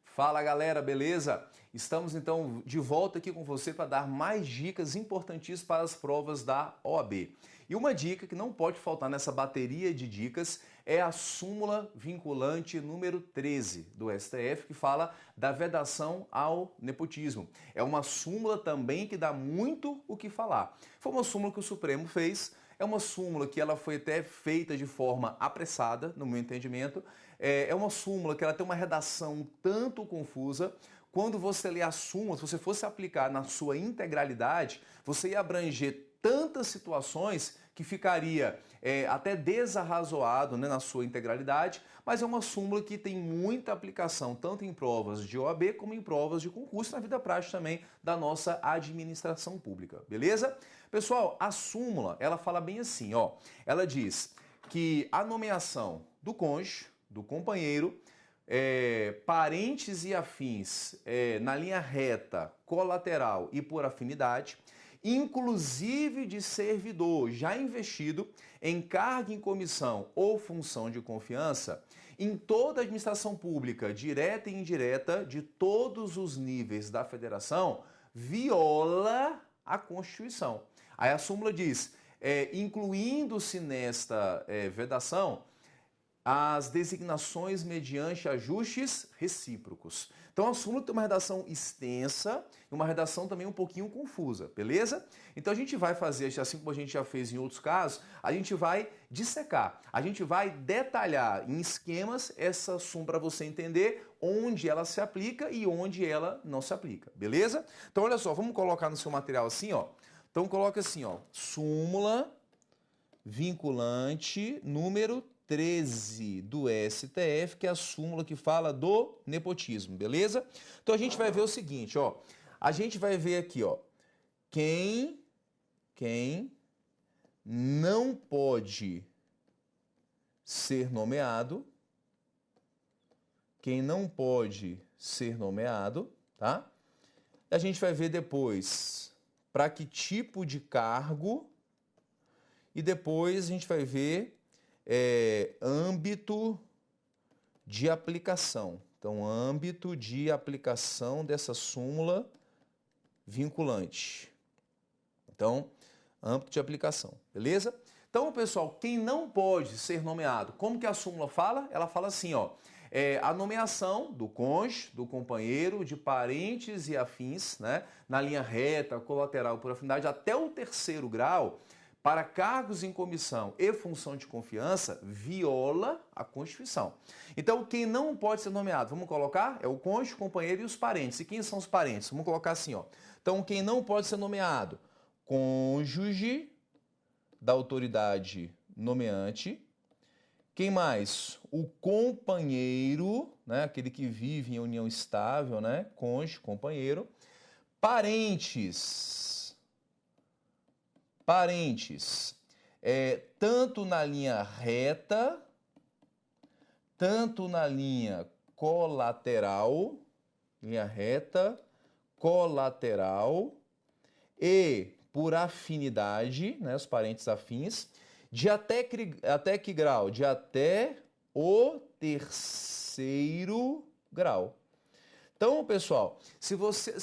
Fala galera, beleza? Estamos então de volta aqui com você para dar mais dicas importantíssimas para as provas da OAB. E uma dica que não pode faltar nessa bateria de dicas é a súmula vinculante número 13 do STF, que fala da vedação ao nepotismo. É uma súmula também que dá muito o que falar. Foi uma súmula que o Supremo fez. É uma súmula que ela foi até feita de forma apressada, no meu entendimento. É uma súmula que ela tem uma redação um tanto confusa. Quando você lê a súmula, se você fosse aplicar na sua integralidade, você ia abranger tantas situações que ficaria até desarrazoado, né, na sua integralidade, mas é uma súmula que tem muita aplicação, tanto em provas de OAB como em provas de concurso, na vida prática também da nossa administração pública, beleza? Pessoal, a súmula, ela fala bem assim, ó, ela diz que a nomeação do cônjuge, do companheiro, parentes e afins na linha reta, colateral e por afinidade, inclusive de servidor já investido em cargo em comissão ou função de confiança, em toda a administração pública, direta e indireta, de todos os níveis da federação, viola a Constituição. Aí a súmula diz, incluindo-se nesta vedação, as designações mediante ajustes recíprocos. Então a súmula tem uma redação extensa e uma redação também um pouquinho confusa, beleza? Então a gente vai fazer, assim como a gente já fez em outros casos, a gente vai dissecar, a gente vai detalhar em esquemas essa súmula para você entender onde ela se aplica e onde ela não se aplica, beleza? Então olha só, vamos colocar no seu material assim, ó. Então coloca assim, ó, súmula vinculante número 13 do STF, que é a súmula que fala do nepotismo, beleza? Então a gente vai ver o seguinte, ó. A gente vai ver aqui, ó. Quem não pode ser nomeado, tá? A gente vai ver depois para que tipo de cargo e depois a gente vai ver âmbito de aplicação. Então, âmbito de aplicação dessa súmula vinculante. Então, âmbito de aplicação, beleza? Então, pessoal, quem não pode ser nomeado, como que a súmula fala? Ela fala assim, ó, a nomeação do cônjuge, do companheiro, de parentes e afins, né, na linha reta, colateral, por afinidade, até o terceiro grau, para cargos em comissão e função de confiança, viola a Constituição. Então, quem não pode ser nomeado, vamos colocar, é o cônjuge, o companheiro e os parentes. E quem são os parentes? Vamos colocar assim, ó. Então, quem não pode ser nomeado? Cônjuge da autoridade nomeante. Quem mais? O companheiro, né? Aquele que vive em união estável, né? Cônjuge, companheiro. Parentes, tanto na linha reta, tanto na linha colateral, e por afinidade, né, os parentes afins, de até que grau? De até o terceiro grau. Então, pessoal, se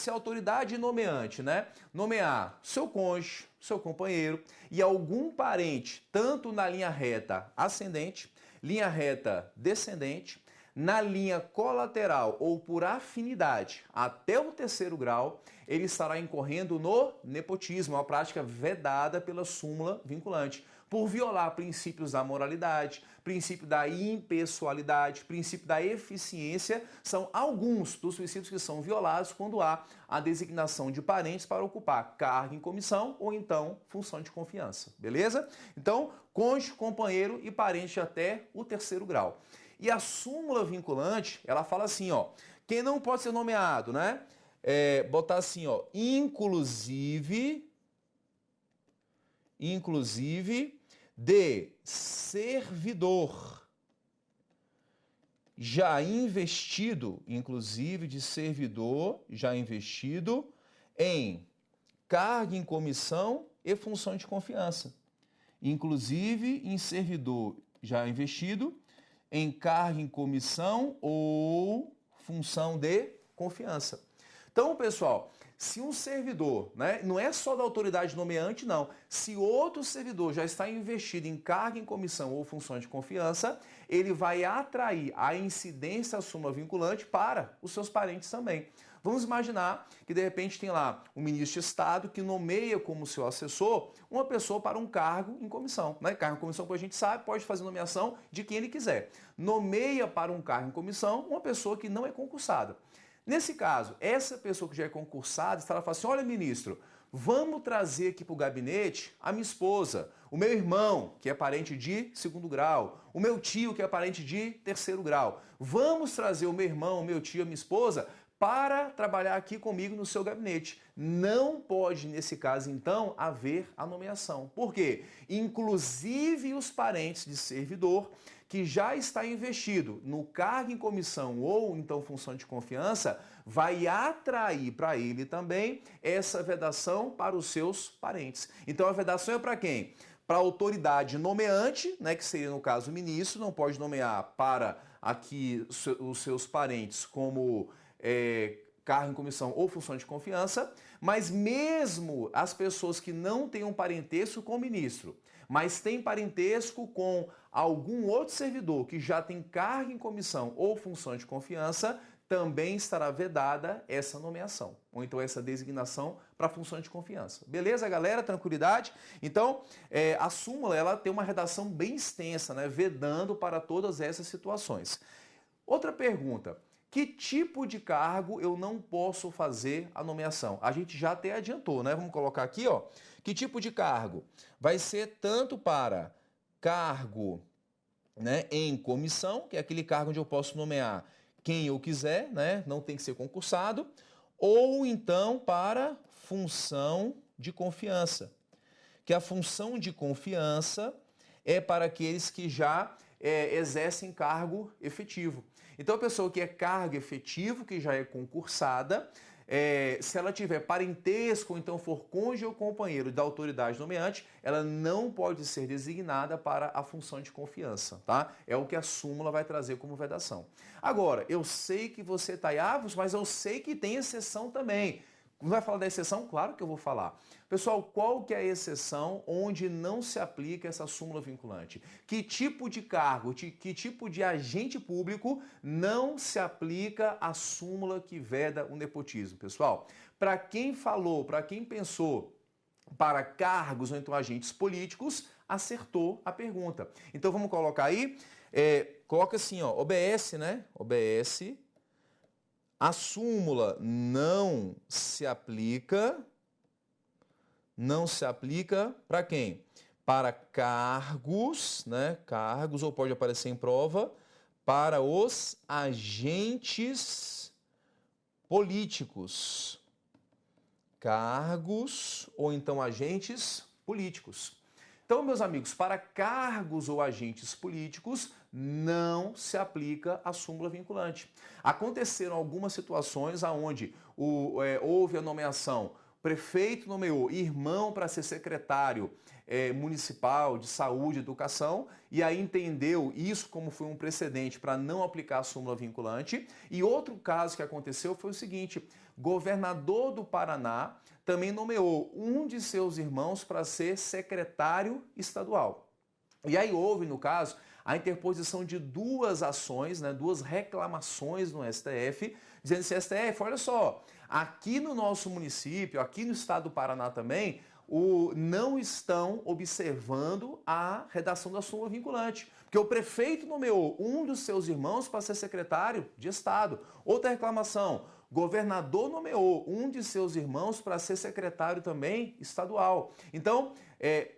a autoridade nomeante, né, nomear seu cônjuge, seu companheiro e algum parente, tanto na linha reta ascendente, linha reta descendente, na linha colateral ou por afinidade até o terceiro grau, ele estará incorrendo no nepotismo, uma prática vedada pela súmula vinculante, por violar princípios da moralidade, princípio da impessoalidade, princípio da eficiência, são alguns dos princípios que são violados quando há a designação de parentes para ocupar cargo em comissão ou então função de confiança, beleza? Então, cônjuge, companheiro e parente até o terceiro grau. E a súmula vinculante, ela fala assim, ó, quem não pode ser nomeado, né? Botar assim, ó, inclusive de servidor já investido, inclusive de servidor já investido em cargo em comissão e função de confiança. Inclusive em servidor já investido em cargo em comissão ou função de confiança. Então, pessoal, se um servidor, né, não é só da autoridade nomeante, não. Se outro servidor já está investido em cargo em comissão ou função de confiança, ele vai atrair a incidência da súmula vinculante para os seus parentes também. Vamos imaginar que de repente tem lá um ministro de Estado que nomeia como seu assessor uma pessoa para um cargo em comissão. Né? Cargo em comissão, como a gente sabe, pode fazer nomeação de quem ele quiser. Nomeia para um cargo em comissão uma pessoa que não é concursada. Nesse caso, essa pessoa que já é concursada, ela fala assim, olha ministro, vamos trazer aqui para o gabinete a minha esposa, o meu irmão, que é parente de segundo grau, o meu tio, que é parente de terceiro grau. Vamos trazer o meu irmão, o meu tio, a minha esposa para trabalhar aqui comigo no seu gabinete. Não pode, nesse caso, então, haver a nomeação. Por quê? Inclusive os parentes de servidor que já está investido no cargo em comissão ou, então, função de confiança, vai atrair para ele também essa vedação para os seus parentes. Então, a vedação é para quem? Para a autoridade nomeante, né, que seria, no caso, o ministro, não pode nomear para aqui os seus parentes como cargo em comissão ou função de confiança, mas mesmo as pessoas que não têm um parentesco com o ministro, mas têm parentesco com algum outro servidor que já tem cargo em comissão ou função de confiança, também estará vedada essa nomeação, ou então essa designação para função de confiança. Beleza, galera? Tranquilidade? Então, a súmula ela tem uma redação bem extensa, né, vedando para todas essas situações. Outra pergunta. Que tipo de cargo eu não posso fazer a nomeação? A gente já até adiantou, né? Vamos colocar aqui, ó. Que tipo de cargo? Vai ser tanto para cargo, né, em comissão, que é aquele cargo onde eu posso nomear quem eu quiser, né? Não tem que ser concursado, ou então para função de confiança. Que a função de confiança é para aqueles que já exercem cargo efetivo. Então, a pessoa que é cargo efetivo, que já é concursada, se ela tiver parentesco ou então for cônjuge ou companheiro da autoridade nomeante, ela não pode ser designada para a função de confiança, tá? É o que a súmula vai trazer como vedação. Agora, eu sei que você está aí, mas eu sei que tem exceção também. Não vai falar da exceção? Claro que eu vou falar. Pessoal, qual que é a exceção onde não se aplica essa súmula vinculante? Que tipo de cargo, que tipo de agente público não se aplica a súmula que veda o nepotismo? Pessoal, para quem falou, para quem pensou para cargos ou então agentes políticos, acertou a pergunta. Então vamos colocar aí, coloca assim, ó, OBS, né? OBS. A súmula não se aplica para quem? Para cargos, né? Cargos, ou pode aparecer em prova, para os agentes políticos. Cargos ou então agentes políticos. Então, meus amigos, para cargos ou agentes políticos, não se aplica a súmula vinculante. Aconteceram algumas situações onde houve a nomeação, o prefeito nomeou irmão para ser secretário municipal de saúde e educação, e aí entendeu isso como foi um precedente para não aplicar a súmula vinculante. E outro caso que aconteceu foi o seguinte, governador do Paraná também nomeou um de seus irmãos para ser secretário estadual. E aí houve, no caso, a interposição de duas ações, né, duas reclamações no STF, dizendo assim, STF, olha só, aqui no nosso município, aqui no estado do Paraná também, não estão observando a redação da súmula vinculante. Porque o prefeito nomeou um dos seus irmãos para ser secretário de Estado. Outra reclamação, governador nomeou um de seus irmãos para ser secretário também estadual. Então,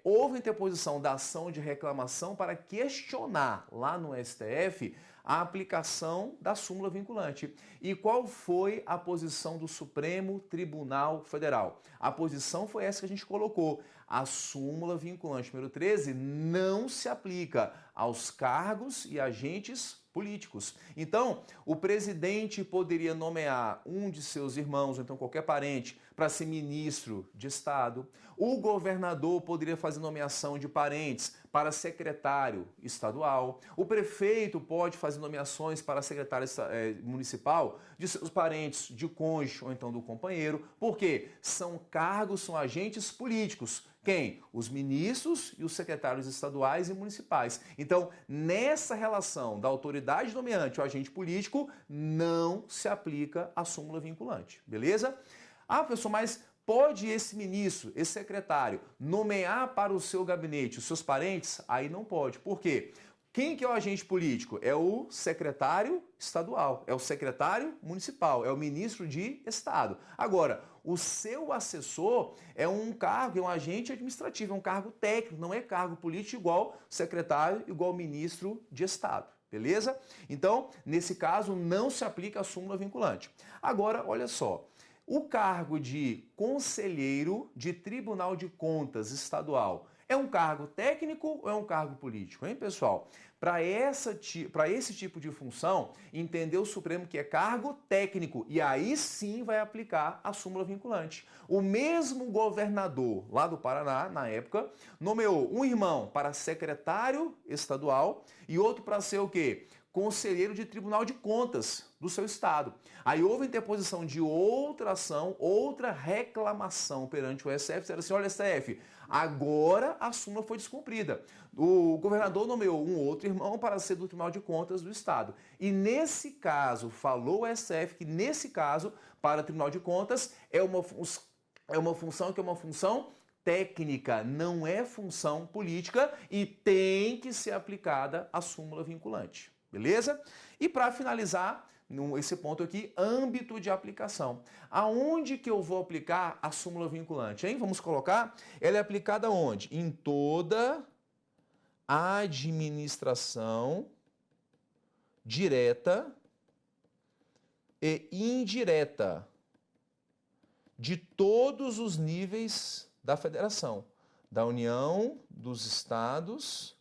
houve interposição da ação de reclamação para questionar lá no STF a aplicação da súmula vinculante. E qual foi a posição do Supremo Tribunal Federal? A posição foi essa que a gente colocou. A súmula vinculante número 13 não se aplica aos cargos e agentes políticos. Então, o presidente poderia nomear um de seus irmãos, ou então qualquer parente, para ser ministro de Estado. O governador poderia fazer nomeação de parentes para secretário estadual. O prefeito pode fazer nomeações para secretário municipal de seus parentes, de cônjuge ou então do companheiro, porque são cargos, são agentes políticos. Quem? Os ministros e os secretários estaduais e municipais. Então, nessa relação da autoridade nomeante ao agente político, não se aplica a súmula vinculante, beleza? Ah, professor, mas pode esse ministro, esse secretário, nomear para o seu gabinete os seus parentes? Aí não pode. Por quê? Quem que é o agente político? É o secretário estadual, é o secretário municipal, é o ministro de Estado. Agora, o seu assessor é um cargo, é um agente administrativo, é um cargo técnico, não é cargo político igual secretário, igual ministro de Estado. Beleza? Então, nesse caso, não se aplica a súmula vinculante. Agora, olha só. O cargo de conselheiro de Tribunal de Contas Estadual é um cargo técnico ou é um cargo político, hein, pessoal? Para esse tipo de função, entendeu o Supremo que é cargo técnico e aí sim vai aplicar a súmula vinculante. O mesmo governador lá do Paraná, na época, nomeou um irmão para secretário estadual e outro para ser o quê? Conselheiro de Tribunal de Contas do seu estado. Aí houve interposição de outra ação, outra reclamação perante o STF, disseram assim, olha STF, agora a súmula foi descumprida. O governador nomeou um outro irmão para ser do Tribunal de Contas do estado. E nesse caso, falou o STF que nesse caso, para o Tribunal de Contas, é uma função que é uma função técnica, não é função política e tem que ser aplicada a súmula vinculante. Beleza? E para finalizar, esse ponto aqui, âmbito de aplicação. Aonde que eu vou aplicar a súmula vinculante, hein? Vamos colocar, ela é aplicada onde? Em toda administração direta e indireta de todos os níveis da federação, da União, dos estados,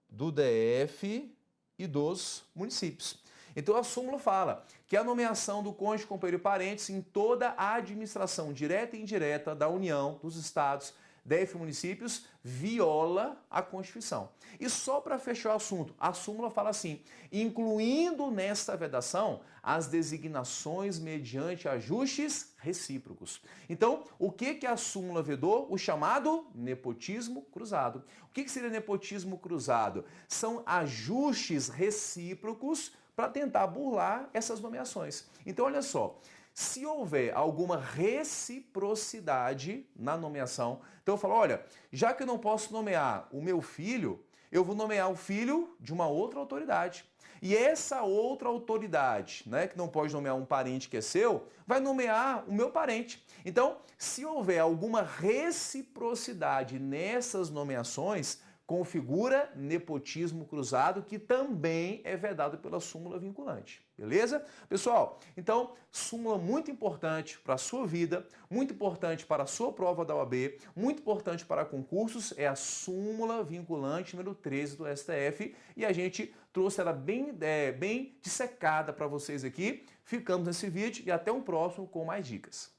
do DF e dos municípios. Então a súmula fala que a nomeação do cônjuge, companheiro e parentes em toda a administração direta e indireta da União, dos estados, DF e municípios viola a Constituição. E só para fechar o assunto, a súmula fala assim, incluindo nesta vedação as designações mediante ajustes recíprocos. Então, o que a súmula vedou? O chamado nepotismo cruzado. O que seria nepotismo cruzado? São ajustes recíprocos para tentar burlar essas nomeações. Então, olha só, se houver alguma reciprocidade na nomeação, então eu falo, olha, já que eu não posso nomear o meu filho, eu vou nomear o filho de uma outra autoridade. E essa outra autoridade, né, que não pode nomear um parente que é seu, vai nomear o meu parente. Então, se houver alguma reciprocidade nessas nomeações, configura nepotismo cruzado, que também é vedado pela súmula vinculante. Beleza? Pessoal, então, súmula muito importante para a sua vida, muito importante para a sua prova da OAB, muito importante para concursos, é a súmula vinculante número 13 do STF, e a gente trouxe ela bem dissecada para vocês aqui. Ficamos nesse vídeo e até um próximo com mais dicas.